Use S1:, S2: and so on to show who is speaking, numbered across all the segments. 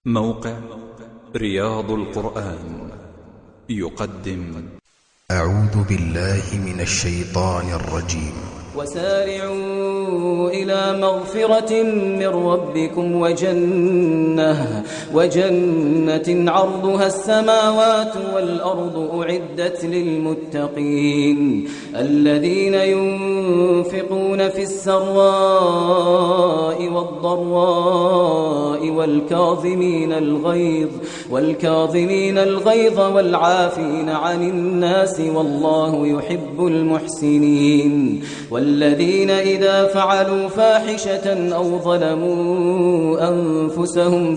S1: موقع رياض القرآن يقدم.
S2: أعوذ بالله من الشيطان الرجيم.
S3: وسارعوا إلى مغفرة من ربكم وجنة عرضها السماوات والأرض أعدت للمتقين الذين ينفقون في السراء والضراء والكاظمين الغيظ والعافين عن الناس والله يحب المحسنين والذين إذا فعلوا فاحشة أو ظلموا أنفسهم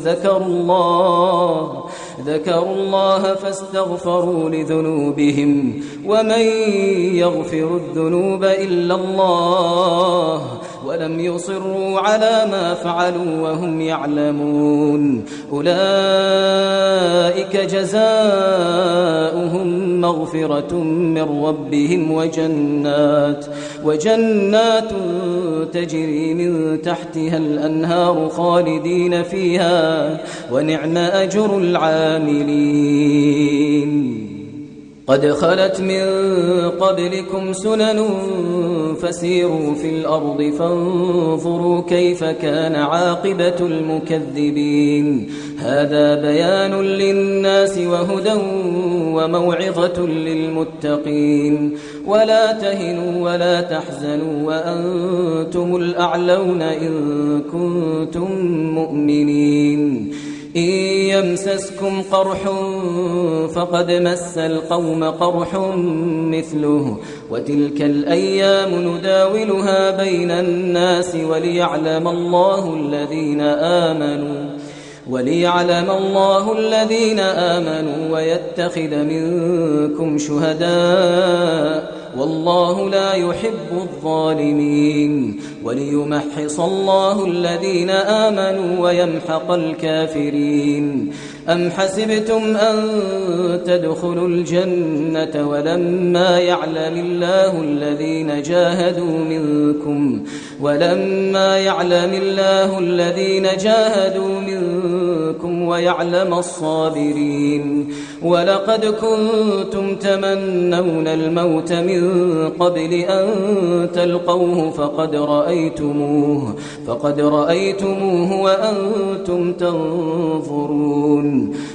S3: ذكروا الله فاستغفروا لذنوبهم ومن يغفر الذنوب إلا الله ولم يصروا على ما فعلوا وهم يعلمون أولئك جزاؤهم مغفرة من ربهم وجنات تجري من تحتها الأنهار خالدين فيها ونعم أجر العاملين. قد خلت من قبلكم سنن فسيروا في الأرض فانظروا كيف كان عاقبة المكذبين. هذا بيان للناس وهدى وموعظة للمتقين. ولا تهنوا ولا تحزنوا وأنتم الأعلون إن كنتم مؤمنين. إن يمسسكم قرح فقد مس القوم قرح مثله وتلك الأيام نداولها بين الناس وليعلم الله الذين آمنوا ويتخذ منكم شهداء والله لا يحب الظالمين وليمحص الله الذين آمنوا ويمحق الكافرين. أم حسبتم أن تدخلوا الجنة ولما يعلم الله الذين جاهدوا منكم ويعلم الصابرين. ولقد كنتم تمنون الموت من قبل أن تلقوه فقد رأيتموه وأنتم تنظرون.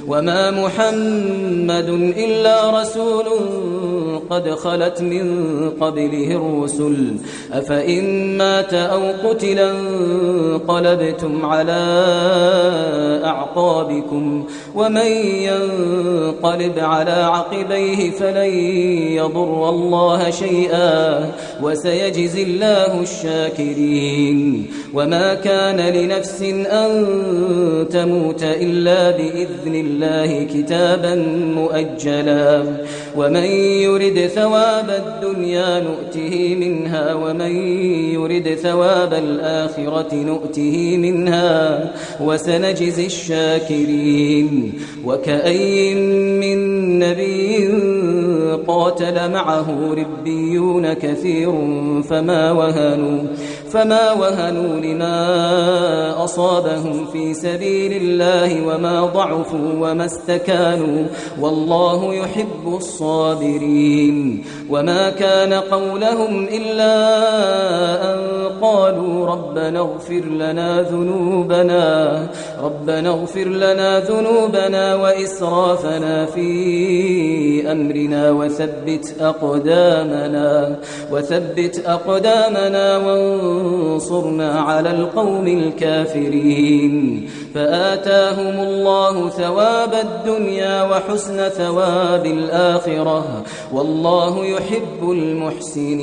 S3: وما محمد إلا رسول قد خلت من قبله الرسل أفإن مات أو قتلا انقلبتم على أعقابكم ومن ينقلب على عقبيه فلن يضر الله شيئا وسيجزي الله الشاكرين. وما كان لنفس أن تموت إلا بإذن الله كتابا مؤجلا ومن يرد ثواب الدنيا نؤته منها ومن يرد ثواب الآخرة نؤته منها وسنجزي الشاكرين. وكأي من نبي قاتل معه ربيون كثير فما وهنوا لما أصابهم في سبيل الله وما ضعفوا وما استكانوا والله يحب الصابرين. وما كان قولهم إلا أن قالوا ربنا اغفر لنا ذنوبنا وإسرافنا في أمرنا وثبت أقدامنا وانصرنا على القوم الكافرين. فآتاهم الله ثواب الدنيا وحسن ثواب الآخرة والله يحب المحسنين.